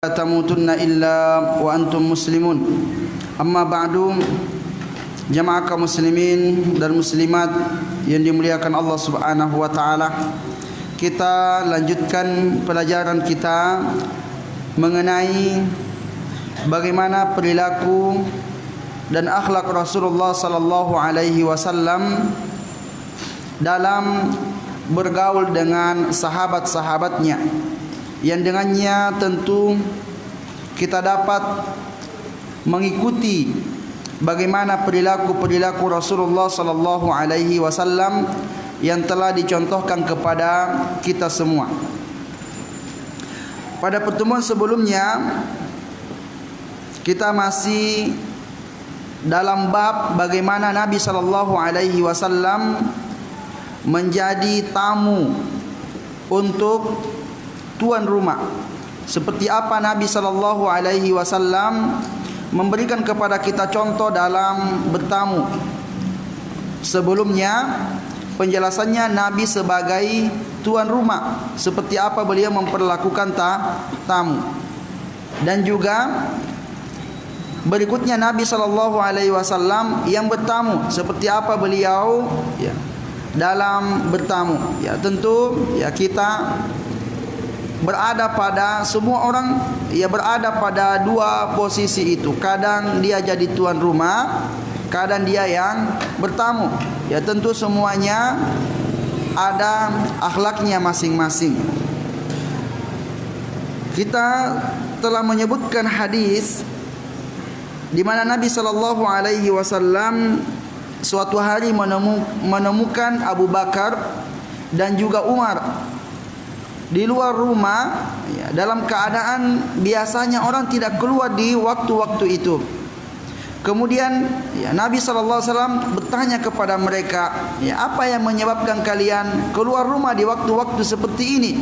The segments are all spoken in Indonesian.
لا تموتن إلا وأنتم مسlimun. Amma ba'du, jamaah kaum muslimin dan muslimat yang dimuliakan Allah Subhanahu wa taala. Kita lanjutkan pelajaran kita mengenai bagaimana perilaku dan akhlak Rasulullah sallallahu alaihi wasallam dalam bergaul dengan sahabat-sahabatnya, yang dengannya tentu kita dapat mengikuti bagaimana perilaku-perilaku Rasulullah sallallahu alaihi wasallam yang telah dicontohkan kepada kita semua. Pada pertemuan sebelumnya kita masih dalam bab bagaimana Nabi sallallahu alaihi wasallam menjadi tamu untuk tuan rumah. Seperti apa Nabi sallallahu alaihi wasallam memberikan kepada kita contoh dalam bertamu. Sebelumnya penjelasannya Nabi sebagai tuan rumah, seperti apa beliau memperlakukan tamu. Dan juga berikutnya Nabi sallallahu alaihi wasallam yang bertamu, seperti apa beliau dalam bertamu. Tentu kita berada pada semua orang berada pada dua posisi itu. Kadang dia jadi tuan rumah, kadang dia yang bertamu. Tentu semuanya ada akhlaknya masing-masing. Kita telah menyebutkan hadis di mana Nabi sallallahu alaihi wasallam suatu hari menemukan Abu Bakar dan juga Umar di luar rumah, dalam keadaan biasanya orang tidak keluar di waktu-waktu itu. Kemudian Nabi SAW bertanya kepada mereka, apa yang menyebabkan kalian keluar rumah di waktu-waktu seperti ini?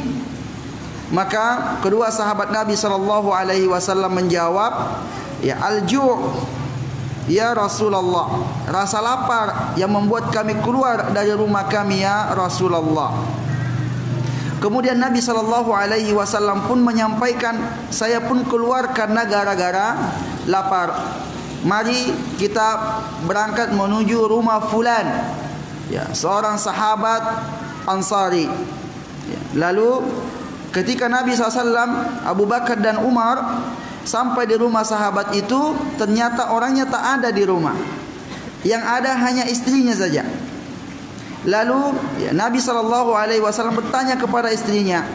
Maka kedua sahabat Nabi SAW menjawab, al-ju', ya Rasulullah, rasa lapar yang membuat kami keluar dari rumah kami ya Rasulullah. Kemudian Nabi SAW pun menyampaikan, saya pun keluar karena gara-gara lapar. Mari kita berangkat menuju rumah fulan, seorang sahabat Ansari. Lalu ketika Nabi SAW, Abu Bakar dan Umar sampai di rumah sahabat itu, ternyata orangnya tak ada di rumah. Yang ada hanya istrinya saja. Lalu Nabi SAW bertanya kepada istrinya,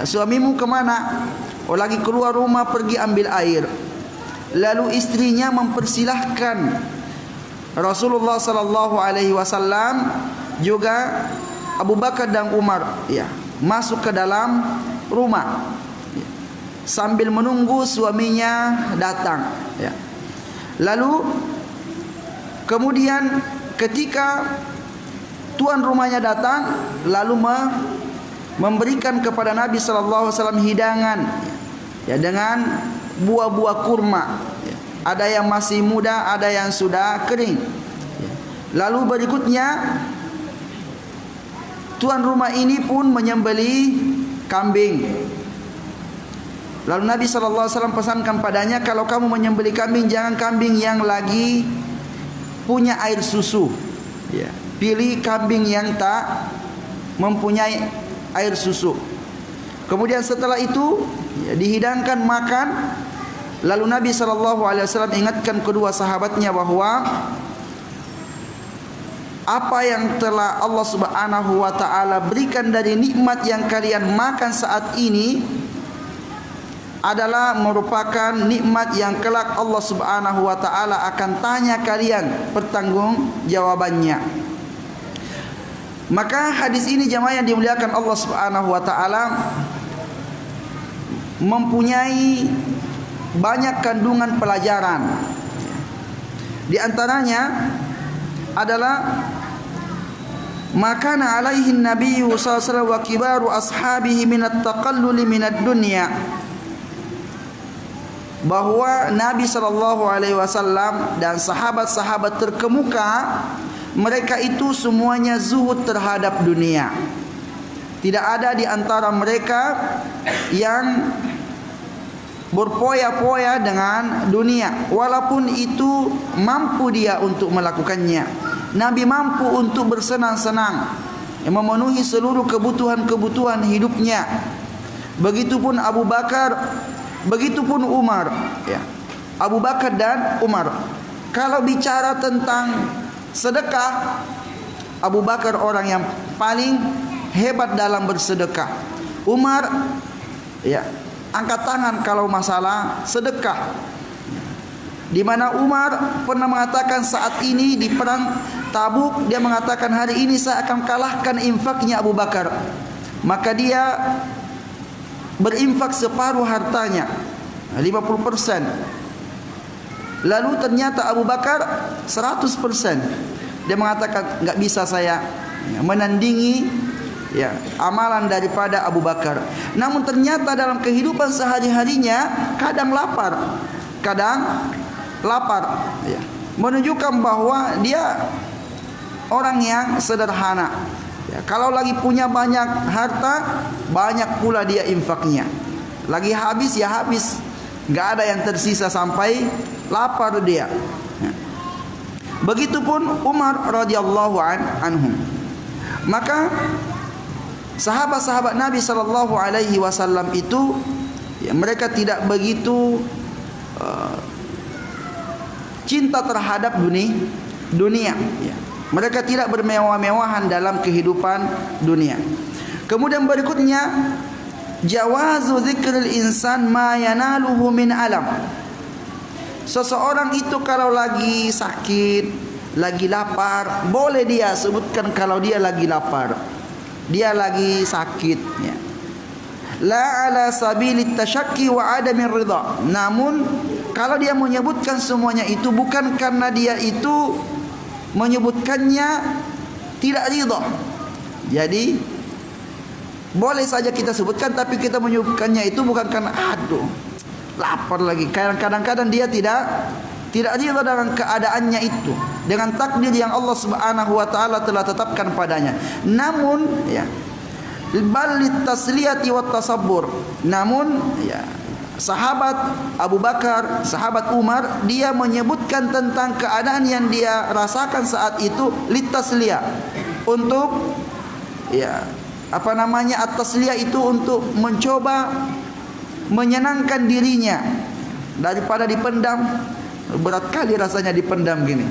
suamimu kemana? Oh, lagi keluar rumah pergi ambil air. Lalu istrinya mempersilahkan Rasulullah SAW juga Abu Bakar dan Umar masuk ke dalam rumah sambil menunggu suaminya datang. Lalu kemudian ketika tuan rumahnya datang, lalu memberikan kepada Nabi SAW hidangan dengan buah-buah kurma. Ada yang masih muda, ada yang sudah kering. Lalu berikutnya tuan rumah ini pun menyembelih kambing. Lalu Nabi SAW pesankan padanya, kalau kamu menyembelih kambing, jangan kambing yang lagi punya air susu. Pilih kambing yang tak mempunyai air susu. Kemudian setelah itu dihidangkan makan. Lalu Nabi SAW ingatkan kedua sahabatnya bahwa apa yang telah Allah Subhanahu wa taala berikan dari nikmat yang kalian makan saat ini adalah merupakan nikmat yang kelak Allah Subhanahu wa taala akan tanya kalian pertanggungjawabannya. Maka hadis ini jamaah yang dimuliakan Allah Subhanahu wa taala mempunyai banyak kandungan pelajaran. Di antaranya adalah makana alaihi Nabi sallallahu alaihi wasallam wa kibaru ashabihi min at-taqallul min ad-dunya, bahwa Nabi sallallahu alaihi wasallam dan sahabat-sahabat terkemuka mereka itu semuanya zuhud terhadap dunia. Tidak ada di antara mereka yang berpoya-poya dengan dunia, walaupun itu mampu dia untuk melakukannya. Nabi mampu untuk bersenang-senang, memenuhi seluruh kebutuhan-kebutuhan hidupnya. Begitupun Abu Bakar, begitupun Umar, ya. Abu Bakar dan Umar. Kalau bicara tentang sedekah, Abu Bakar orang yang paling hebat dalam bersedekah. Umar, ya, angkat tangan kalau masalah sedekah. Di mana Umar pernah mengatakan saat ini di perang Tabuk, dia mengatakan hari ini saya akan kalahkan infaknya Abu Bakar. Maka dia berinfak separuh hartanya, 50%. Lalu ternyata Abu Bakar 100%. Dia mengatakan enggak bisa saya menandingi, ya, amalan daripada Abu Bakar. Namun ternyata dalam kehidupan sehari-harinya kadang lapar, ya. Menunjukkan bahwa dia orang yang sederhana, ya. Kalau lagi punya banyak harta, banyak pula dia infaknya. Lagi habis ya habis, enggak ada yang tersisa sampai lapar dia, ya. Begitupun Umar radhiyallahu anhum. Maka sahabat-sahabat Nabi sallallahu alaihi wasallam itu, ya, mereka tidak begitu cinta terhadap dunia, ya. Mereka tidak bermewah-mewahan dalam kehidupan dunia. Kemudian berikutnya, jawazu dzikril insan ma yanaluhu min alam. Seseorang itu kalau lagi sakit, lagi lapar, boleh dia sebutkan kalau dia lagi lapar, dia lagi sakit, ya. La ala sabilit tasyakki wa adamir ridha. Namun kalau dia menyebutkan semuanya itu bukan karena dia itu menyebutkannya tidak ridha. Jadi boleh saja kita sebutkan, tapi kita menyebutkannya itu bukan karena aduh lapar lagi. Kadang-kadang dia tidak ridha dengan keadaannya itu, dengan takdir yang Allah Subhanahu wa taala telah tetapkan padanya. Namun, ya, balit tasliyati wat tasabbur. Namun, ya, sahabat Abu Bakar, sahabat Umar, dia menyebutkan tentang keadaan yang dia rasakan saat itu litasliyah, untuk, ya, at-tasliyah itu untuk mencoba menyenangkan dirinya daripada dipendam. Berat kali rasanya dipendam gini.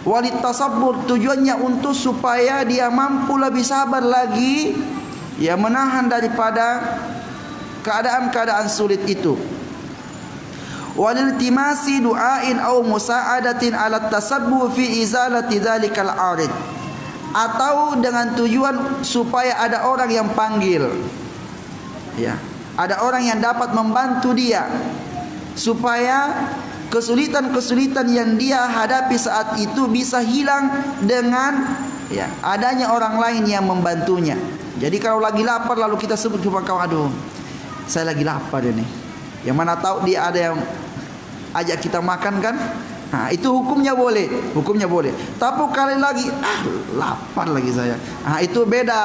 Walit tasabbur, tujuannya untuk supaya dia mampu lebih sabar lagi, ya, menahan daripada keadaan-keadaan sulit itu. Waliltimasi du'ain au musa'adatin ala tasabbu fi izalati dzalikal 'arid. Atau dengan tujuan supaya ada orang yang panggil, ya, ada orang yang dapat membantu dia supaya kesulitan-kesulitan yang dia hadapi saat itu bisa hilang dengan, ya, adanya orang lain yang membantunya. Jadi kalau lagi lapar lalu kita sebut kepada kawan, aduh saya lagi lapar ini. Yang mana tahu dia ada yang ajak kita makan kan? Nah, itu hukumnya boleh, Tapi kali lagi lapar lagi saya. Nah, itu beda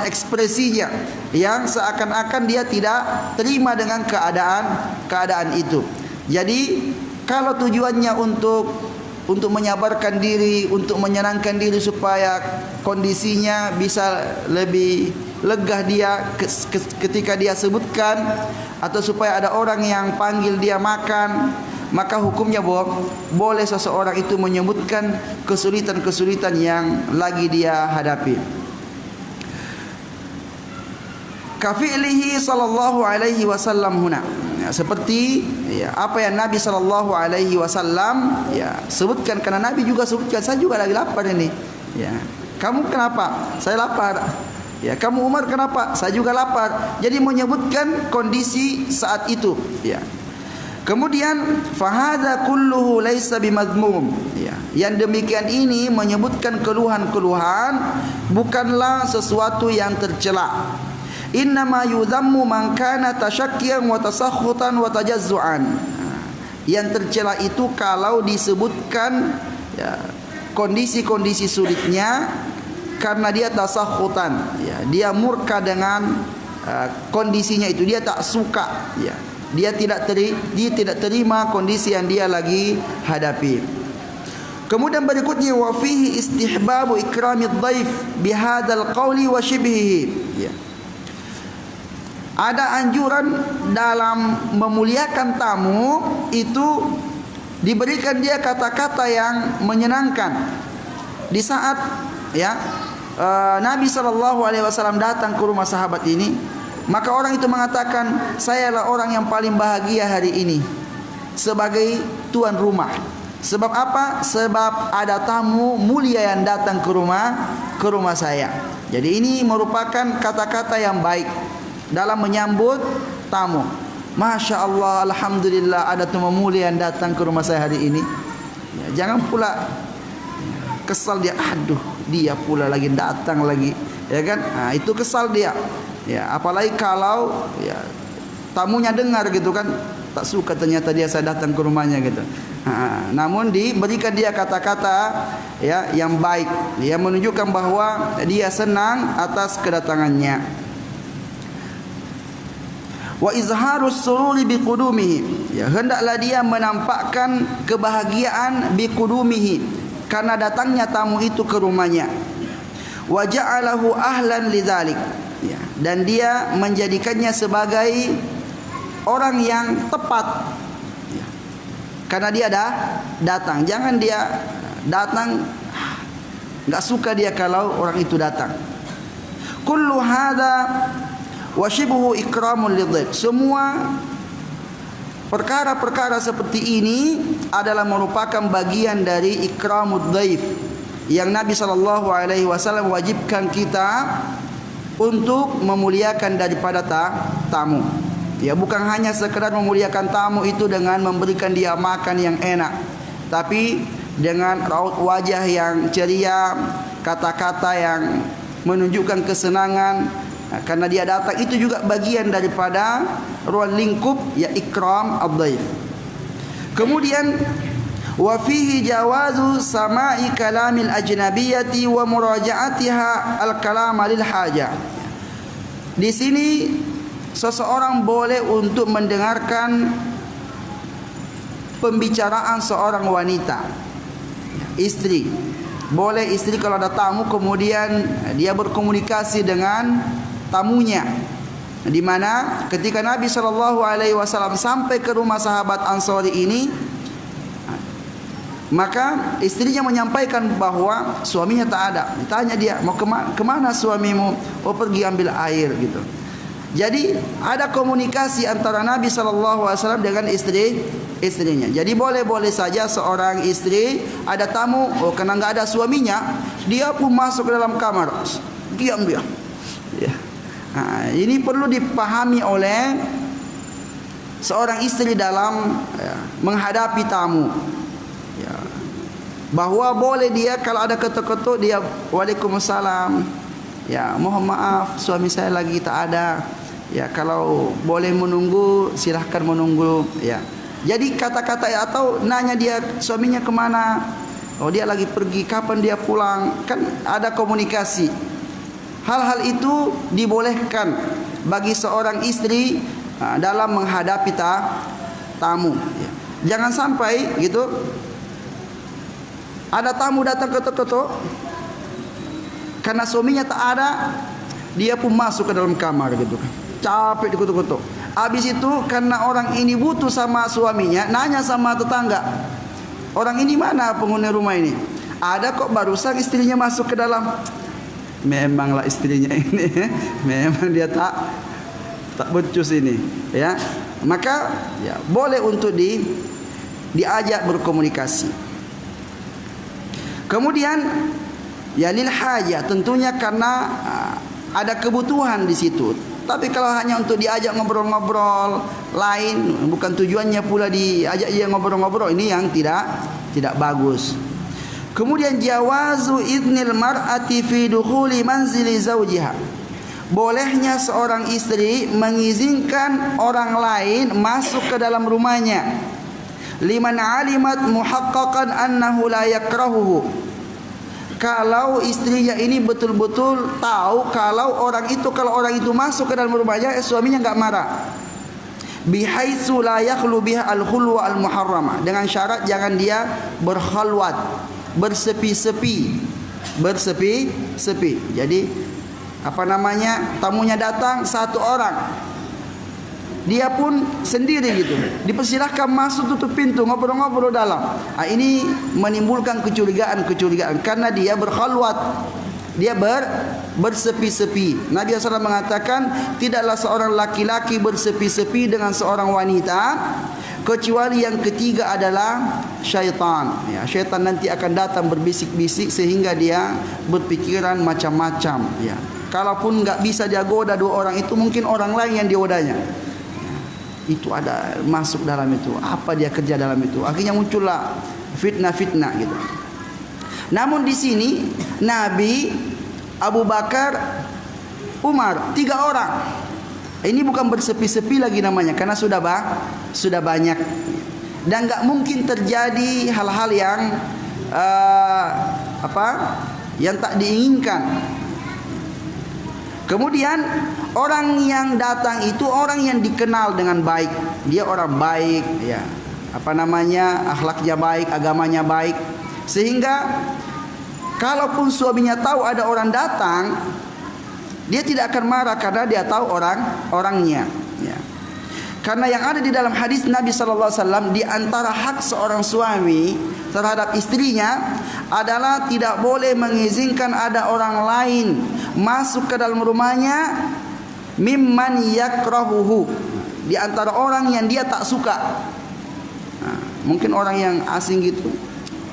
ekspresinya, yang seakan-akan dia tidak terima dengan keadaan itu. Jadi kalau tujuannya untuk menyabarkan diri, untuk menyenangkan diri supaya kondisinya bisa lebih lega dia ketika dia sebutkan, atau supaya ada orang yang panggil dia makan, maka hukumnya boleh seseorang itu menyebutkan kesulitan-kesulitan yang lagi dia hadapi. Kafi'lihi sallallahu alaihi wasallam huna, ya, seperti, ya, apa yang Nabi sallallahu alaihi wasallam, ya, sebutkan. Karena Nabi juga sebutkan, saya juga lagi lapar ini, ya. Kamu kenapa? Saya lapar. Ya, kamu Umar kenapa? Saya juga lapar. Jadi menyebutkan kondisi saat itu, ya. Kemudian fahadha kulluhu laisa bimadmum, ya. Yang demikian ini menyebutkan keluhan-keluhan bukanlah sesuatu yang tercela. Innama yudhammu man kana tashakkiyan wa tasakhutan wa tajazzuan. Yang tercela itu kalau disebutkan, ya, kondisi-kondisi sulitnya karena dia tasakhutan, ya, dia murka dengan kondisinya itu, dia tak suka, ya. dia tidak terima kondisi yang dia lagi hadapi. Kemudian berikutnya wa fihi istihbabu ikramid dhaif bihadzal qawli wa shibhihi. Ya. Ada anjuran dalam memuliakan tamu itu diberikan dia kata-kata yang menyenangkan. Di saat Nabi SAW datang ke rumah sahabat ini, maka orang itu mengatakan, saya adalah orang yang paling bahagia hari ini sebagai tuan rumah. Sebab apa? Sebab ada tamu mulia yang datang ke rumah saya. Jadi ini merupakan kata-kata yang baik dalam menyambut tamu. Masya Allah, alhamdulillah ada tamu mulia yang datang ke rumah saya hari ini. Ya, jangan pula kesal dia, aduh dia pula lagi datang lagi, ya kan? Nah, itu kesal dia. Ya, apalagi kalau tamunya dengar gitu kan, tak suka ternyata saya datang ke rumahnya gitu. Namun diberikan dia kata-kata yang baik, yang menunjukkan bahwa dia senang atas kedatangannya. Wa izharus sururi biqudumihi, hendaklah dia menampakkan kebahagiaan biqudumihi, karena datangnya tamu itu ke rumahnya. Wa ja'alahu ahlan lidzalik, dan dia menjadikannya sebagai orang yang tepat, karena dia datang. Jangan dia datang enggak suka dia kalau orang itu datang. Kullu hadza wa shibhu ikramul lidhaif. Semua perkara-perkara seperti ini adalah merupakan bagian dari ikramud dhaif yang Nabi SAW wajibkan kita untuk memuliakan daripada tamu. Ya, bukan hanya sekedar memuliakan tamu itu dengan memberikan dia makan yang enak, tapi dengan raut wajah yang ceria, kata-kata yang menunjukkan kesenangan. Karena dia datang itu juga bagian daripada ruang lingkup ikram ad-dhaif. Kemudian wa fihi jawazu sama'i kalamil ajnabiyyati wa muraja'atiha al-kalam lil haja. Di sini seseorang boleh untuk mendengarkan pembicaraan seorang wanita, istri. Boleh istri kalau ada tamu kemudian dia berkomunikasi dengan tamunya. Di mana ketika Nabi SAW sampai ke rumah sahabat Ansari ini, maka istrinya menyampaikan bahwa suaminya tak ada. Ditanya dia, mau kemana suamimu? Oh, pergi ambil air gitu. Jadi ada komunikasi antara Nabi SAW dengan istrinya. Jadi boleh-boleh saja seorang istri ada tamu, karena nggak ada suaminya, dia pun masuk ke dalam kamar, diam dia. Ya. Ini perlu dipahami oleh seorang istri dalam menghadapi tamu. Ya. Bahwa boleh dia kalau ada ketuk-ketuk dia waalaikumsalam. Ya, mohon maaf suami saya lagi tak ada. Ya, kalau boleh menunggu silahkan menunggu. Ya. Jadi kata-kata atau nanya dia suaminya kemana? Oh, dia lagi pergi, kapan dia pulang? Kan ada komunikasi. Hal-hal itu dibolehkan bagi seorang istri dalam menghadapi tamu. Jangan sampai gitu ada tamu datang ketuk-ketuk, karena suaminya tak ada, dia pun masuk ke dalam kamar gitu kan. Capek dikutuk-kutuk. Habis itu karena orang ini butuh sama suaminya, nanya sama tetangga, orang ini mana penghuni rumah ini? Ada kok, barusan istrinya masuk ke dalam. Memanglah istrinya ini memang dia tak becus ini, ya. Maka boleh untuk diajak berkomunikasi. Kemudian lil hajah, tentunya karena ada kebutuhan di situ. Tapi kalau hanya untuk diajak ngobrol-ngobrol lain, bukan tujuannya pula diajak dia ngobrol-ngobrol, ini yang tidak bagus. Kemudian jawazu idnil mar'ati fi dukhuli manzili zawjiha. Bolehnya seorang istri mengizinkan orang lain masuk ke dalam rumahnya. Liman alimat muhaqqaqan annahu la yakrahuhu. Kalau istrinya ini betul-betul tahu kalau orang itu masuk ke dalam rumahnya, suaminya enggak marah. bihaitsu la yakhlu biha al-khulwa al-muharramah, dengan syarat jangan dia berkhalwat, bersepi-sepi. Jadi tamunya datang satu orang, dia pun sendiri gitu, dipersilahkan masuk, tutup pintu, ngobrol-ngobrol dalam. Ini menimbulkan kecurigaan karena dia berkhalwat, dia bersepi-sepi. Nabi SAW mengatakan, tidaklah seorang laki-laki bersepi-sepi dengan seorang wanita kecuali yang ketiga adalah syaitan. Ya, syaitan nanti akan datang berbisik-bisik sehingga dia berpikiran macam-macam. Ya, kalaupun nggak bisa dia goda dua orang itu, mungkin orang lain yang digodanya. Itu ada masuk dalam itu, apa dia kerja dalam itu, akhirnya muncullah fitnah gitu. Namun di sini Nabi, Abu Bakar, Umar, 3 orang. Ini bukan bersepi-sepi lagi namanya, karena sudah banyak, dan nggak mungkin terjadi hal-hal yang yang tak diinginkan. Kemudian orang yang datang itu orang yang dikenal dengan baik. Dia orang baik, ya. Akhlaknya baik, agamanya baik. Sehingga kalaupun suaminya tahu ada orang datang, dia tidak akan marah karena dia tahu orangnya, ya. Karena yang ada di dalam hadis Nabi SAW, di antara hak seorang suami terhadap istrinya adalah tidak boleh mengizinkan ada orang lain masuk ke dalam rumahnya, mimman yakrahuhu, di antara orang yang dia tak suka. Mungkin orang yang asing gitu,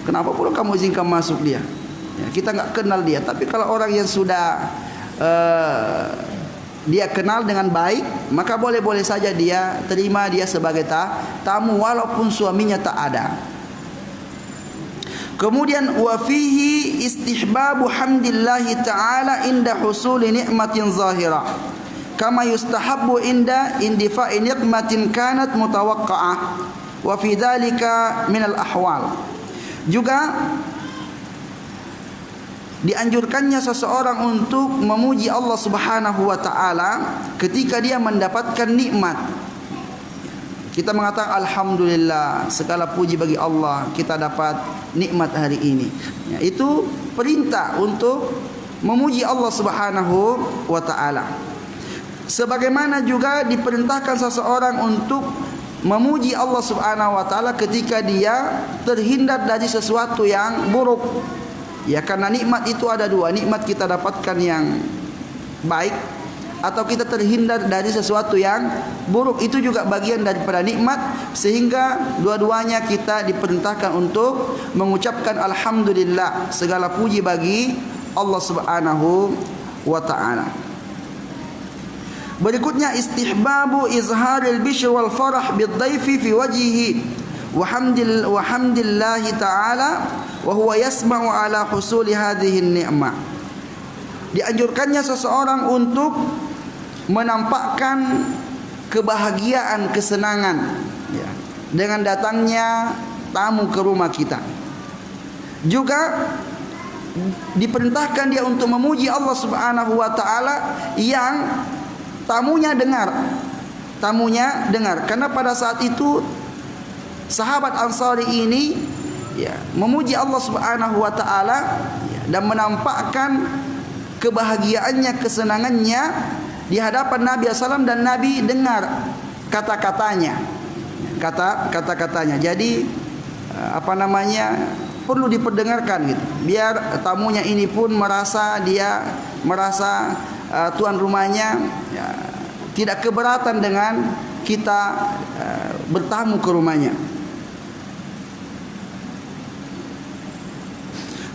kenapa pula kamu izinkan masuk dia? Ya, kita nggak kenal dia. Tapi kalau orang yang sudah dia kenal dengan baik, maka boleh-boleh saja dia terima dia sebagai tamu walaupun suaminya tak ada. Kemudian wa fihi istihbabu hamdillahi ta'ala inda husuli ni'matin zahirah, kama yustahabbu inda indifa'i ni'matin kanat mutawaqqa'ah, wa fi dzalika minal ahwal. Juga dianjurkannya seseorang untuk memuji Allah Subhanahu wa taala ketika dia mendapatkan nikmat. Kita mengatakan alhamdulillah, segala puji bagi Allah, kita dapat nikmat hari ini. Ya, itu perintah untuk memuji Allah Subhanahu wa taala. Sebagaimana juga diperintahkan seseorang untuk memuji Allah Subhanahu wa taala ketika dia terhindar dari sesuatu yang buruk. Ya, karena nikmat itu ada 2, nikmat kita dapatkan yang baik atau kita terhindar dari sesuatu yang buruk, itu juga bagian daripada nikmat, sehingga dua-duanya kita diperintahkan untuk mengucapkan alhamdulillah, segala puji bagi Allah Subhanahu wa taala. Berikutnya istihbabu izharil bishr wal farah bid-dhaifi fi wajhihi wa hamdillahi ta'ala wa huwa yasma'u ala husuli hadhihi ni'mah. Dianjurkannya seseorang untuk menampakkan kebahagiaan, kesenangan, ya, dengan datangnya tamu ke rumah kita. Juga diperintahkan dia untuk memuji Allah Subhanahu wa taala yang tamunya dengar. Karena pada saat itu sahabat Ansari ini, ya, memuji Allah Subhanahu wa taala, ya, dan menampakkan kebahagiaannya, kesenangannya di hadapan Nabi SAW, dan Nabi dengar kata-katanya. Jadi perlu diperdengarkan gitu, biar tamunya ini pun merasa tuan rumahnya, ya, tidak keberatan dengan kita bertamu ke rumahnya.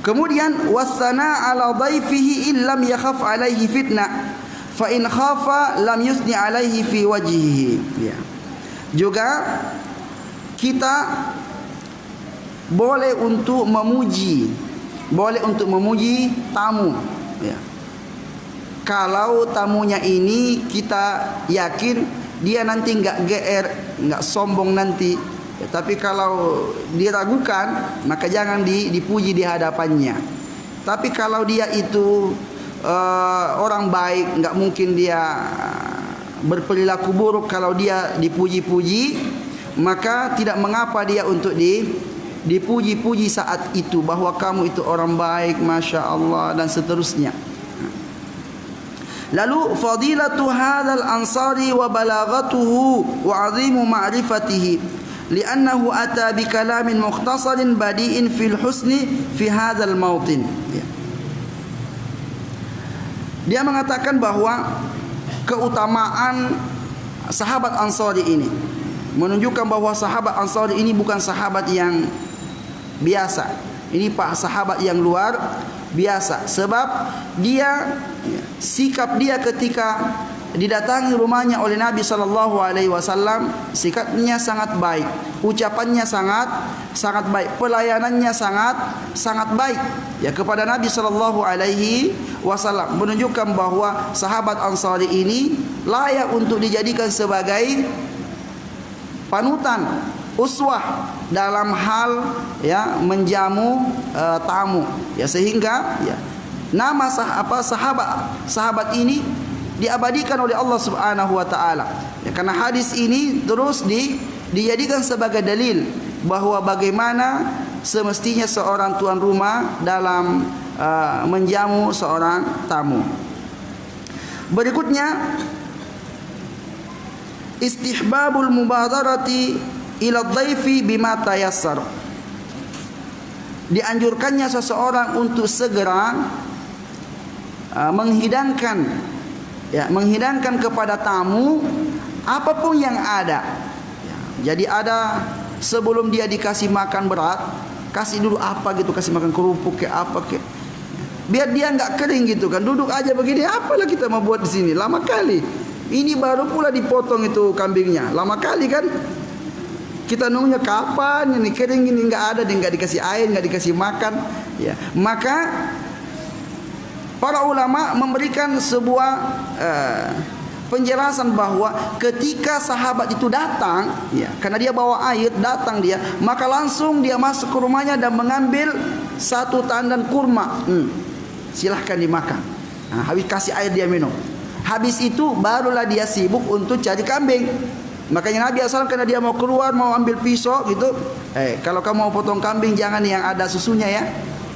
Kemudian wasana ala dhaifihi illam yakhaf alaihi fitnah, fa in khafa lam yusni alaihi fi wajhihi. Ya. Juga kita boleh untuk memuji tamu, ya. Kalau tamunya ini kita yakin dia nanti enggak GR, enggak sombong nanti, ya, tapi kalau diragukan maka jangan dipuji di hadapannya. Tapi kalau dia itu orang baik, enggak mungkin dia berperilaku buruk kalau dia dipuji-puji, maka tidak mengapa dia untuk dipuji-puji saat itu, bahwa kamu itu orang baik, masya Allah, dan seterusnya. Lalu fadilatu hadzal ansari wa balaghatuhu wa 'azimu ma'rifatihi li'annahu ata bi kalamin mukhtasarin badi'in fil husni fi hadzal mawtin. Dia mengatakan bahwa keutamaan sahabat Ansari ini menunjukkan bahwa sahabat Ansari ini bukan sahabat yang biasa. Ini sahabat yang luar biasa, sebab dia, sikap dia ketika didatangi rumahnya oleh Nabi SAW, sikapnya sangat baik, ucapannya sangat baik, pelayanannya sangat baik ya kepada Nabi SAW, menunjukkan bahwa sahabat Ansari ini layak untuk dijadikan sebagai panutan, uswah dalam hal ya menjamu tamu ya, sehingga ya nama sahabat ini diabadikan oleh Allah Subhanahu wa taala. Ya, karena hadis ini terus dijadikan sebagai dalil bahwa bagaimana semestinya seorang tuan rumah dalam menjamu seorang tamu. Berikutnya, istihbabul mubadarati ila dhaifi bima tayassar. Dianjurkannya seseorang untuk segera menghidangkan kepada tamu apapun yang ada. Jadi ada, sebelum dia dikasih makan berat, kasih dulu apa gitu, kasih makan kerupuk ke apa ke, biar dia enggak kering gitu kan. Duduk aja begini, apalah kita mau buat di sini, lama kali. Ini baru pula dipotong itu kambingnya, lama kali kan. Kita nunggunya kapan ini kering, ini enggak ada, enggak dikasih air, enggak dikasih makan ya. Maka para ulama memberikan sebuah penjelasan bahwa ketika sahabat itu datang ya, karena dia bawa air, datang dia, maka langsung dia masuk ke rumahnya dan mengambil satu tandan kurma. Silahkan dimakan. Nah, habis kasih air dia minum. Habis itu barulah dia sibuk untuk cari kambing. Makanya Nabi SAW karena dia mau keluar, mau ambil pisau gitu, kalau kamu mau potong kambing jangan yang ada susunya ya.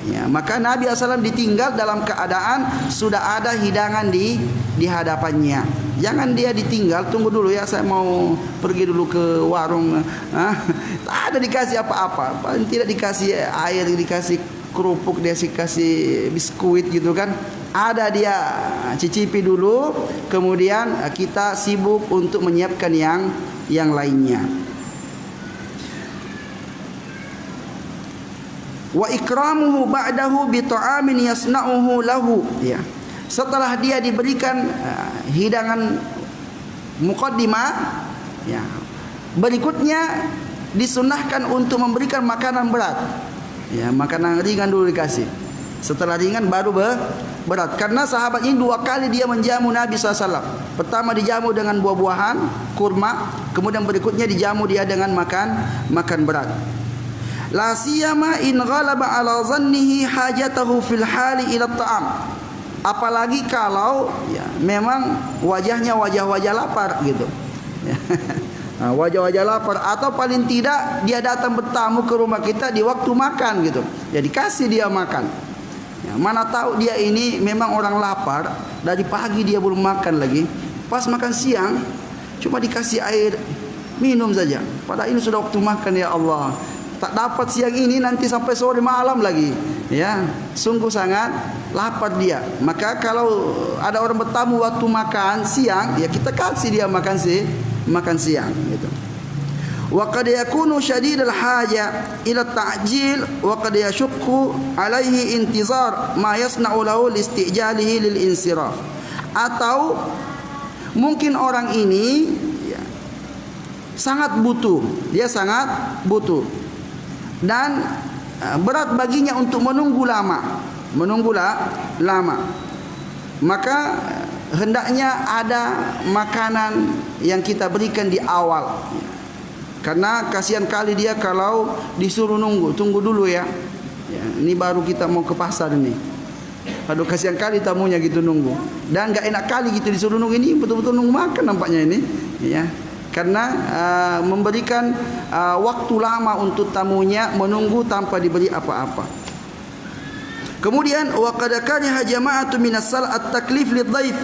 Ya, maka Nabi SAW ditinggal dalam keadaan sudah ada hidangan di hadapannya. Jangan dia ditinggal, tunggu dulu ya, saya mau pergi dulu ke warung. Tak ada dikasih apa-apa, paling tidak dikasih air, dikasih kerupuk, dia kasih biskuit gitu kan. Ada dia cicipi dulu, kemudian kita sibuk untuk menyiapkan yang lainnya. Wa ikramuhu ba'dahu bi ta'amin yasna'uhu lahu ya. Setelah dia diberikan hidangan muqaddimah ya, berikutnya disunahkan untuk memberikan makanan berat ya, makanan ringan dulu dikasih, setelah ringan baru berat. Karena sahabat ini 2 kali dia menjamu Nabi SAW. Pertama dijamu dengan buah-buahan, kurma, kemudian berikutnya dijamu dia dengan makan berat. La siyama in ghalaba ala zannihi hajatahu fil hali ila ta'am. Apalagi kalau ya memang wajahnya wajah-wajah lapar gitu. Wajah-wajah lapar, atau paling tidak dia datang bertamu ke rumah kita di waktu makan gitu. Jadi kasih dia makan. Ya, mana tahu dia ini memang orang lapar, dari pagi dia belum makan lagi. Pas makan siang cuma dikasih air minum saja. Padahal ini sudah waktu makan ya Allah. Tak dapat siang ini, nanti sampai sore malam lagi ya, sungguh sangat lapar dia. Maka kalau ada orang bertamu waktu makan siang ya, kita kasih dia makan siang gitu. Wa qad yakunu syadidul haja ila ta'jil wa qad yashqu alaihi intizar ma yasna'u lahu listijalihi lil insiraf. Atau mungkin orang ini ya, sangat butuh, dia sangat butuh dan berat baginya untuk menunggu lama. Maka hendaknya ada makanan yang kita berikan di awal. Karena kasihan kali dia kalau disuruh tunggu dulu ya. Ya, ini baru kita mau ke pasar ini. Aduh kasihan kali tamunya gitu nunggu. Dan enggak enak kali gitu disuruh nunggu, ini betul-betul nunggu makan nampaknya ini, ya. Karena memberikan waktu lama untuk tamunya menunggu tanpa diberi apa-apa. Kemudian wa qad kariha jama'atu minas sal at-taklif lidhaif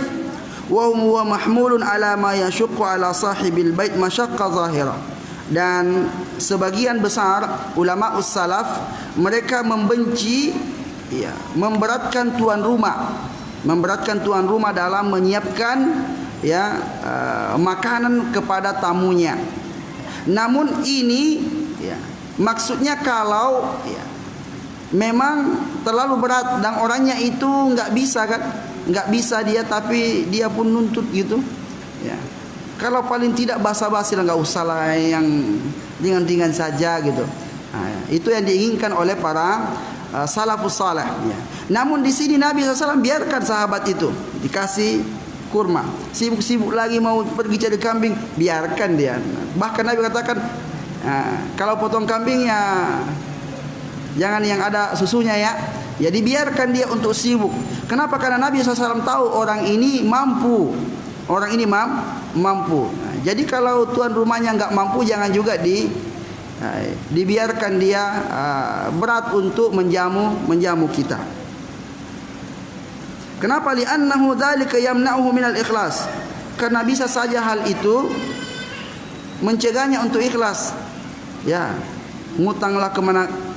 wa huwa mahmulun ala ma yashuqqu ala sahibil bait mashaqqa zahira. Dan sebagian besar ulama salaf mereka membenci, ya, memberatkan tuan rumah dalam menyiapkan, ya, makanan kepada tamunya. Namun ini, ya, maksudnya kalau, ya, memang terlalu berat dan orangnya itu nggak bisa kan, nggak bisa dia, tapi dia pun nuntut gitu, ya. Kalau paling tidak basa-basi lah, nggak usah lah, yang ringan-ringan saja gitu. Nah, itu yang diinginkan oleh para salafus saleh, ya. Namun di sini Nabi SAW biarkan sahabat itu dikasih kurma, sibuk-sibuk lagi mau pergi cari kambing, biarkan dia. Bahkan Nabi katakan, kalau potong kambing ya jangan yang ada susunya, ya. Ya dibiarkan dia untuk sibuk. Kenapa? Karena Nabi SAW tahu orang ini mampu. Orang ini mampu. Nah, jadi kalau tuan rumahnya enggak mampu, jangan juga dibiarkan dia berat untuk menjamu kita. Kenapa? Li'annahu dzalika yamna'uhu minal ikhlas. Karena bisa saja hal itu mencegahnya untuk ikhlas. Ya, ngutanglah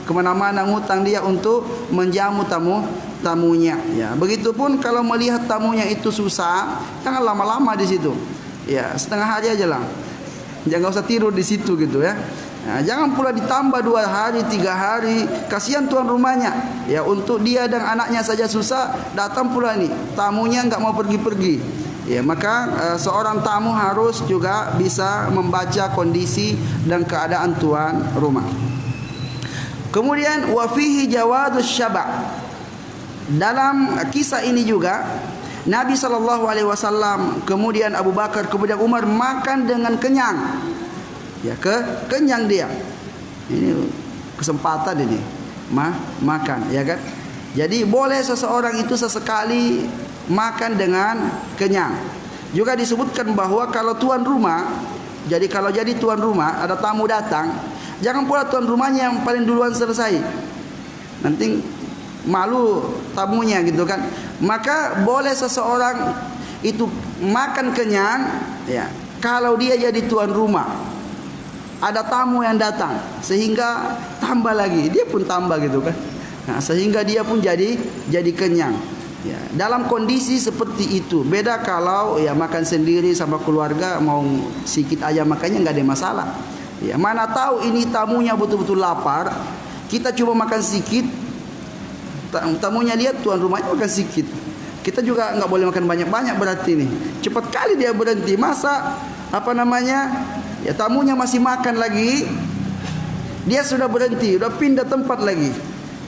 kemana-mana, ngutang dia untuk menjamu tamunya, ya. Begitupun kalau melihat tamunya itu susah, jangan lama-lama di situ, ya, setengah hari aja lah, jangan usah tidur di situ gitu, ya. Nah, jangan pula ditambah 2 hari 3 hari, kasihan tuan rumahnya, ya. Untuk dia dan anaknya saja susah, datang pula nih tamunya nggak mau pergi-pergi, ya. Maka seorang tamu harus juga bisa membaca kondisi dan keadaan tuan rumah. Kemudian wa fihi jawadus syaba'. Dalam kisah ini juga Nabi SAW, kemudian Abu Bakar, kemudian Umar makan dengan kenyang, ya, kenyang dia. Ini kesempatan ini makan, ya kan. Jadi boleh seseorang itu sesekali makan dengan kenyang. Juga disebutkan bahwa kalau tuan rumah, kalau jadi tuan rumah ada tamu datang, jangan pula tuan rumahnya yang paling duluan selesai, nanti malu tamunya gitu kan. Maka boleh seseorang itu makan kenyang, ya, kalau dia jadi tuan rumah, ada tamu yang datang, sehingga tambah lagi, dia pun tambah gitu kan. Nah, sehingga dia pun jadi kenyang, ya. Dalam kondisi seperti itu beda kalau, ya, makan sendiri sama keluarga, mau sedikit aja makannya nggak ada masalah, ya. Mana tahu ini tamunya betul-betul lapar, kita cuma makan sedikit, tamunya lihat tuan rumahnya makan sedikit, kita juga nggak boleh makan banyak-banyak, berarti nih cepat kali dia berhenti. Masa ya tamunya masih makan lagi, dia sudah berhenti, udah pindah tempat lagi,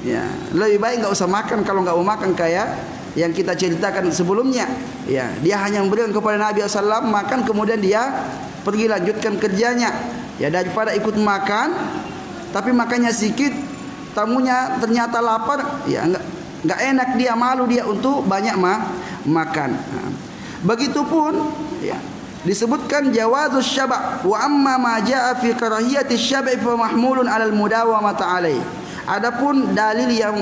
ya. Lebih baik nggak usah makan kalau nggak mau makan, kayak yang kita ceritakan sebelumnya, ya. Dia hanya memberikan kepada Nabi SAW makan, kemudian dia pergi lanjutkan kerjanya, ya, daripada ikut makan tapi makannya sedikit, tamunya ternyata lapar, ya enggak enak, dia malu dia untuk banyak makan. Nah, begitupun, ya, disebutkan jawazus syaba' wa amma ma jaa fi karahiyati syabai fa mahmulun 'alal mudawamati 'alai. Adapun dalil yang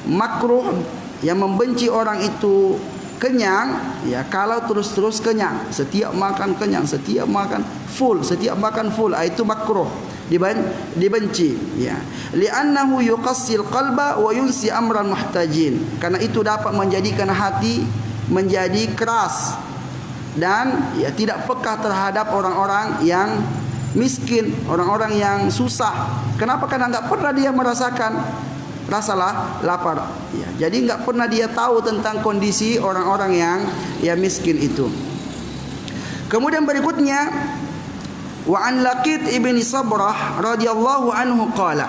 makruh, yang membenci orang itu kenyang, ya, kalau terus-terus kenyang, setiap makan kenyang, setiap makan full, itu makruh, dibenci, ya. Li'annahu yuqassil qalba wa yunsi amran muhtajin. Karena itu dapat menjadikan hati menjadi keras dan, ya, tidak peka terhadap orang-orang yang miskin, orang-orang yang susah. Kenapa? Karena enggak pernah dia merasakan rasa lapar, ya. Jadi enggak pernah dia tahu tentang kondisi orang-orang yang miskin itu. Kemudian berikutnya, wa an Laqit ibni Sabrah radhiyallahu anhu qala,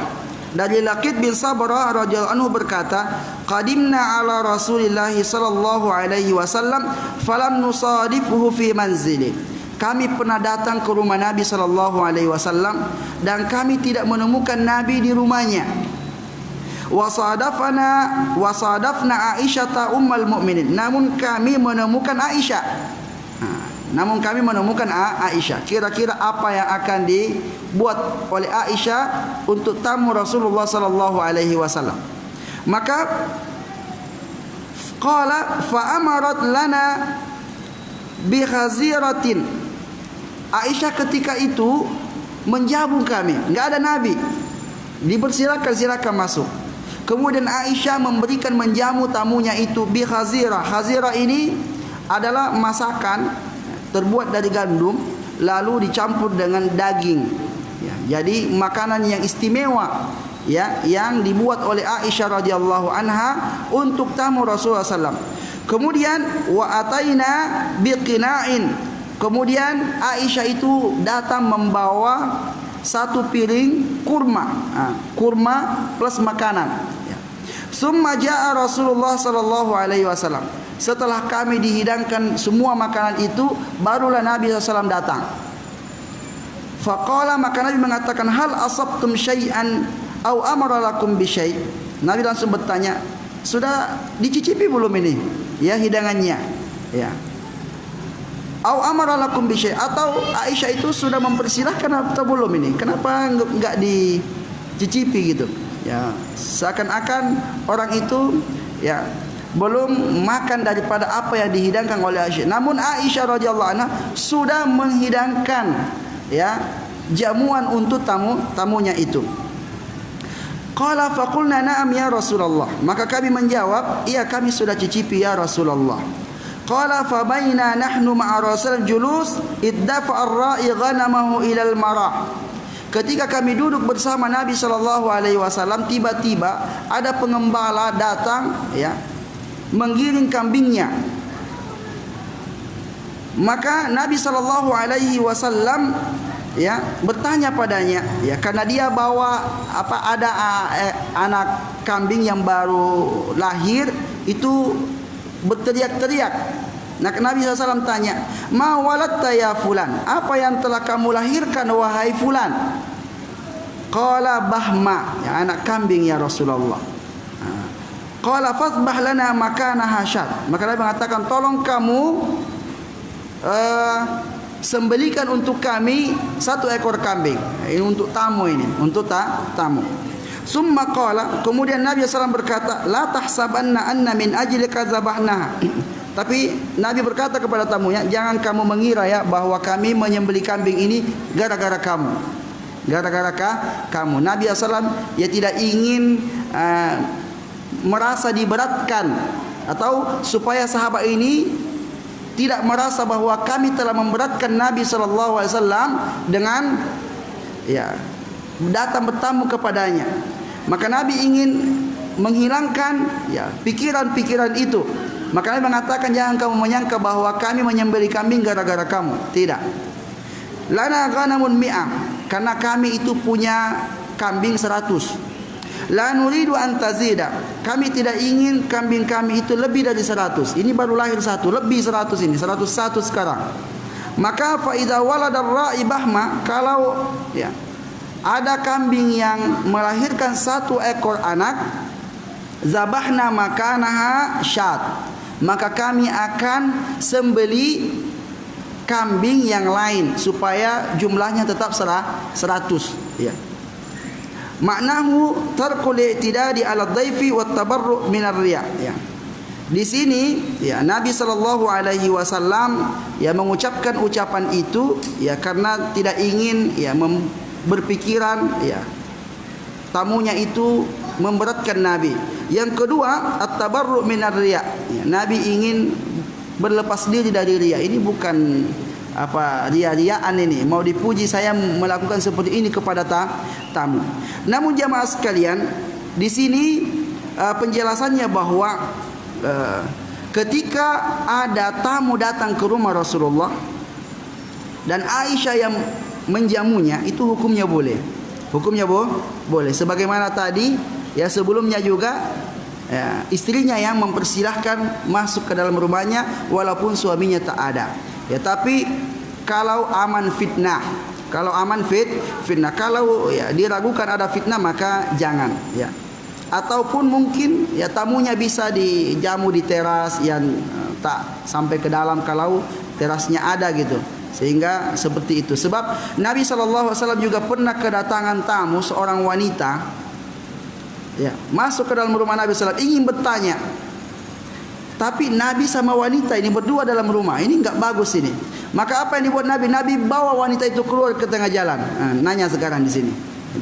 dari Laqit bin Sabrah radhiyallahu anhu berkata, qadimna ala Rasulillah sallallahu alaihi wasallam falam nusadifhu fi manzili. Kami pernah datang ke rumah Nabi sallallahu alaihi wasallam dan kami tidak menemukan Nabi di rumahnya. Wasadafna Aisyah ummul mukminin. Namun kami menemukan Aisyah. Kira-kira apa yang akan dibuat oleh Aisyah untuk tamu Rasulullah sallallahu alaihi wasallam. Maka qala fa amarat lana bi khaziratin. Aisyah ketika itu menjamu kami, enggak ada nabi. Silakan masuk. Kemudian Aisyah memberikan menjamu tamunya itu bi khazirah. Khazirah ini adalah masakan terbuat dari gandum lalu dicampur dengan daging. Ya, jadi makanan yang istimewa ya yang dibuat oleh Aisyah radhiyallahu anha untuk tamu Rasulullah SAW. Kemudian wa ataina biqina'in. Kemudian Aisyah itu datang membawa satu piring kurma plus makanan. Summa jaa Rasulullah sallallahu alaihi wasallam. Setelah kami dihidangkan semua makanan itu, barulah Nabi SAW datang. Faqala, maka Nabi mengatakan, hal asabtum syai'an au amara lakum bi syai'. Nabi langsung bertanya, sudah dicicipi belum ini? Ya, hidangannya. Ya. Au amara lakum bi syai', atau Aisyah itu sudah mempersilahkan atau belum ini? Kenapa enggak dicicipi gitu? Ya, seakan-akan orang itu ya belum makan daripada apa yang dihidangkan oleh Aisyah. Namun Aisyah radhiyallahu anha sudah menghidangkan ya jamuan untuk tamunya itu. Qala faqulna na'am ya Rasulullah. Maka kami menjawab, iya kami sudah cicipi ya Rasulullah. Qala fa baina nahnu ma'a Rasul julus iddafa ar-ra'i ghanamahu ila al-mara'. Ketika kami duduk bersama Nabi sallallahu alaihi wasallam, tiba-tiba ada pengembala datang ya menggiring kambingnya. Maka Nabi sallallahu alaihi wasallam ya bertanya padanya ya, karena dia bawa ada anak kambing yang baru lahir itu berteriak-teriak. Nah, Nabi SAW tanya, ma walatta ya fulan, apa yang telah kamu lahirkan wahai fulan? Qala bahma, ya anak kambing ya Rasulullah. Qala fasbah lana makanaha syat. Maka Nabi mengatakan, tolong kamu sembelikan untuk kami satu ekor kambing. Ini untuk tamu ini, untuk tamu. Summa qala, kemudian Nabi SAW berkata, la tahsabanna anna min ajlika zabahnaha. Tapi Nabi berkata kepada tamunya, jangan kamu mengira ya bahwa kami menyembelih kambing ini gara-gara kamu. Gara-gara kamu. Nabi SAW ya tidak ingin merasa diberatkan, atau supaya sahabat ini tidak merasa bahwa kami telah memberatkan Nabi SAW dengan ya datang bertamu kepadanya. Maka Nabi ingin menghilangkan ya pikiran-pikiran itu. Maka Nabi mengatakan, jangan kamu menyangka bahwa kami menyembelih kambing gara-gara kamu. Tidak. Lana ghanamun mi'ah, karena kami itu punya kambing 100. La nuridu an tazida, kami tidak ingin kambing kami itu lebih dari 100. Ini baru lahir satu, lebih 100 ini, 101 sekarang. Maka fa idza walada ar-ra'i bahma, kalau ya ada kambing yang melahirkan satu ekor anak, zabahna makanaha syat, maka kami akan sembeli kambing yang lain supaya jumlahnya tetap 100 ya. Maknahu tarkul i'tidadi 'ala dhaifi wat tabarru' min ar-riya ya. Di sini ya Nabi sallallahu alaihi wasallam ya mengucapkan ucapan itu ya karena tidak ingin ya berpikiran ya tamunya itu memberatkan Nabi. Yang kedua, at-tabarru' minar riya. Ya, Nabi ingin berlepas diri dari riya. Ini bukan ria-riaan ini. Mau dipuji saya melakukan seperti ini kepada tamu. Namun jamaah sekalian, di sini penjelasannya bahwa ketika ada tamu datang ke rumah Rasulullah dan Aisyah yang menjamunya, itu hukumnya boleh. Hukumnya boleh. Sebagaimana tadi ya sebelumnya juga ya, istrinya yang mempersilahkan masuk ke dalam rumahnya walaupun suaminya tak ada. Ya tapi kalau aman fitnah, kalau ya diragukan ada fitnah maka jangan ya. ataupun mungkin ya tamunya bisa dijamu di teras yang tak sampai ke dalam kalau terasnya ada gitu. Sehingga seperti itu. Sebab Nabi SAW juga pernah kedatangan tamu seorang wanita, ya, masuk ke dalam rumah Nabi SAW ingin bertanya. Tapi Nabi sama wanita ini berdua dalam rumah. Ini enggak bagus ini. Maka apa yang dibuat Nabi? Nabi bawa wanita itu keluar ke tengah jalan. Nah, nanya sekarang di sini.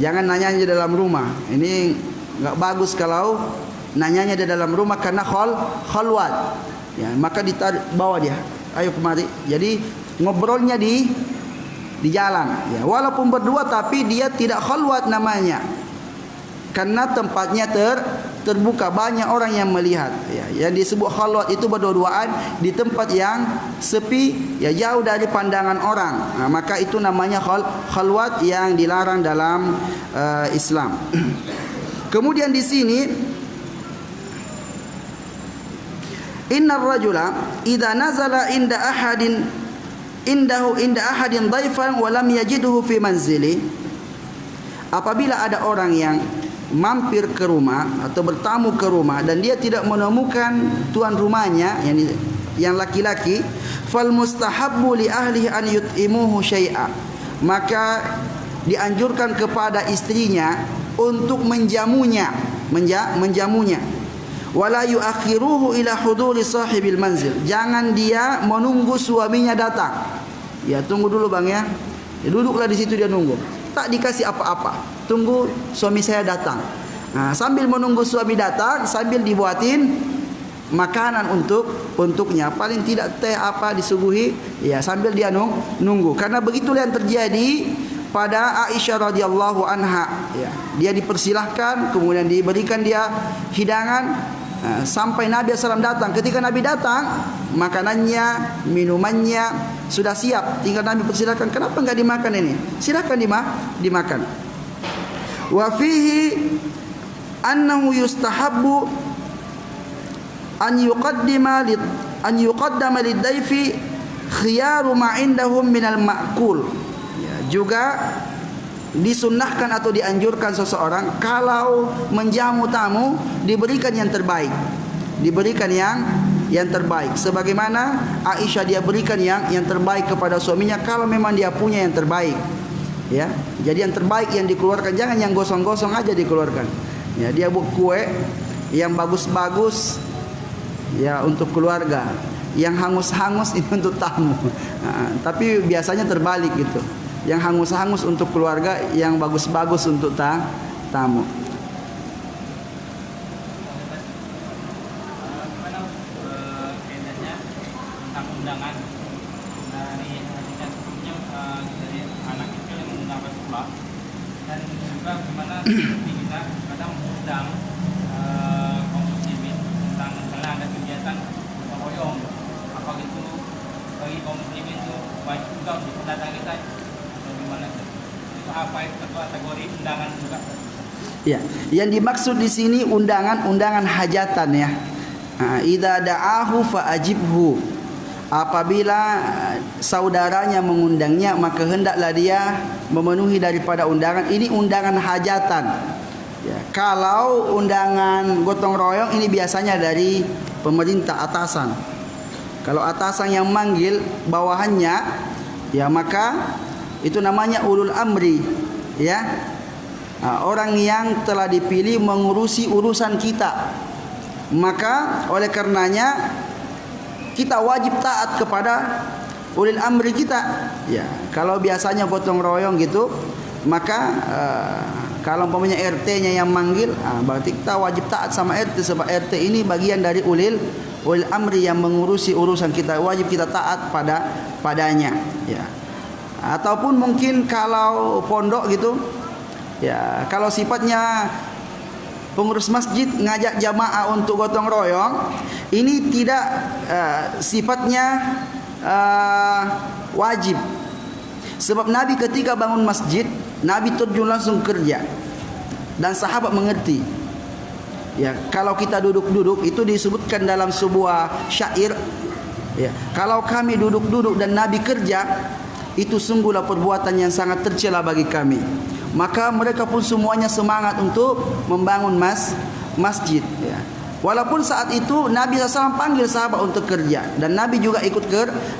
Jangan nanyanya di dalam rumah. Ini enggak bagus kalau nanyanya di dalam rumah karena khalwat. Ya, maka ditarik bawa dia. Ayo kemari. Jadi ngobrolnya di jalan. Ya, walaupun berdua tapi dia tidak khalwat namanya. Karena tempatnya terbuka, banyak orang yang melihat, ya. Yang disebut khalwat itu berdua-duaan di tempat yang sepi, ya, jauh dari pandangan orang. Nah, maka itu namanya khalwat yang dilarang dalam Islam. Kemudian di sini innar rajula idza nazala inda ahadin dhaifan wa lam yajidhu fi manzili. Apabila ada orang yang mampir ke rumah atau bertamu ke rumah dan dia tidak menemukan tuan rumahnya yang laki-laki, fal mustahabbu li ahlihi an yut'imuhu syai'a, maka dianjurkan kepada istrinya untuk menjamunya, wala yuakhiruhu ila huduri sahibil manzil, jangan dia menunggu suaminya datang. Ya, tunggu dulu bang ya, duduklah di situ dia nunggu, tak dikasih apa-apa. Tunggu suami saya datang. Nah, sambil menunggu suami datang, sambil dibuatin makanan untuknya. Paling tidak teh apa disuguhi, ya, sambil dia nunggu. Karena begitulah yang terjadi pada Aisyah radhiyallahu anha. Ya, dia dipersilahkan, kemudian diberikan dia hidangan sampai Nabi SAW datang. Ketika Nabi datang, makanannya, minumannya sudah siap. Tinggal Nabi persilahkan. Kenapa enggak dimakan ini? Silakan dimakan. Wa fihi annahu yustahabbu an yuqaddama lid-dayfi khiyaru ma indahum minal ma'kul. Ya, juga disunnahkan atau dianjurkan seseorang kalau menjamu tamu diberikan yang terbaik. Diberikan yang terbaik. Sebagaimana Aisyah dia berikan yang terbaik kepada suaminya kalau memang dia punya yang terbaik. Ya, jadi yang terbaik yang dikeluarkan, jangan yang gosong-gosong aja dikeluarkan. Ya, dia buat kue yang bagus-bagus ya untuk keluarga, yang hangus-hangus ini untuk tamu. Nah, tapi biasanya terbalik gitu. Yang hangus-hangus untuk keluarga, yang bagus-bagus untuk tamu. Dan juga bagaimana kita kadang mengundang kaum muslimin tentang misalnya ada kegiatan gotong royong, apa gitu bagi kaum muslimin itu wajib juga untuk mendatangi kita atau gimana itu apa itu kategori undangan juga? Ya, yang dimaksud di sini undangan hajatan ya. Idza da'ahu fa ajibhu. Apabila saudaranya mengundangnya, maka hendaklah dia memenuhi daripada undangan. Ini undangan hajatan. Ya, kalau undangan gotong royong ini biasanya dari pemerintah atasan. Kalau atasan yang manggil bawahannya, ya maka itu namanya ulul amri. Ya, orang yang telah dipilih mengurusi urusan kita. Maka oleh karenanya kita wajib taat kepada ulil amri kita. Ya, kalau biasanya gotong royong gitu, maka kalau umpamanya RT-nya yang manggil, berarti kita wajib taat sama RT sebab RT ini bagian dari ulil amri yang mengurusi urusan kita, wajib kita taat padanya. Ya. Ataupun mungkin kalau pondok gitu, ya kalau sifatnya pengurus masjid ngajak jamaah untuk gotong royong, ini tidak sifatnya wajib. Sebab Nabi ketika bangun masjid, Nabi terjun langsung kerja. Dan sahabat mengerti. Ya, kalau kita duduk-duduk itu disebutkan dalam sebuah syair. Ya, kalau kami duduk-duduk dan Nabi kerja, itu sungguhlah perbuatan yang sangat tercela bagi kami. Maka mereka pun semuanya semangat untuk membangun masjid ya. Walaupun saat itu Nabi SAW panggil sahabat untuk kerja dan Nabi juga ikut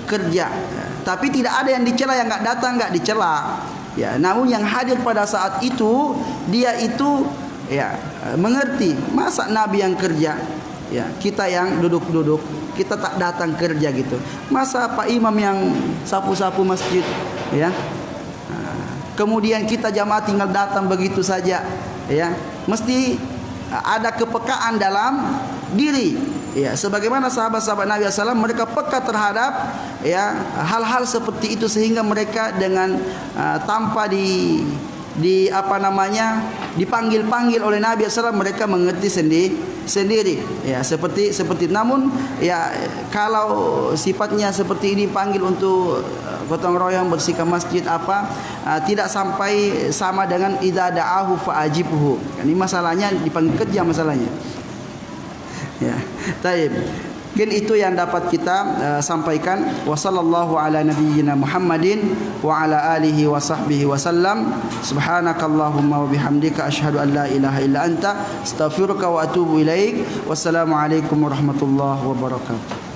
kerja ya. Tapi tidak ada yang dicela, yang enggak datang enggak dicela ya. Namun yang hadir pada saat itu dia itu ya mengerti, masa Nabi yang kerja ya, kita yang duduk-duduk, kita tak datang kerja gitu. Masa Pak Imam yang sapu-sapu masjid ya. Kemudian kita jamaah tinggal datang begitu saja ya. Mesti ada kepekaan dalam diri ya, sebagaimana sahabat-sahabat Nabi SAW mereka peka terhadap ya hal-hal seperti itu, sehingga mereka dengan tanpa dipanggil-panggil oleh Nabi SAW mereka mengerti sendiri ya, seperti namun ya kalau sifatnya seperti ini, panggil untuk gotong royong bersihkan masjid tidak sampai sama dengan idza da'ahu fa'ajibhu. Ini masalahnya dipanggil kerja masalahnya ya. Taib, mungkin itu yang dapat kita sampaikan. Wa sallallahu ala nabiyyina Muhammadin wa ala alihi wa sahbihi wa sallam. Subhanakallahumma wa bihamdika asyhadu an la ilaha illa anta astaghfiruka wa atubu ilaik. Wassalamu alaikum warahmatullahi wabarakatuh.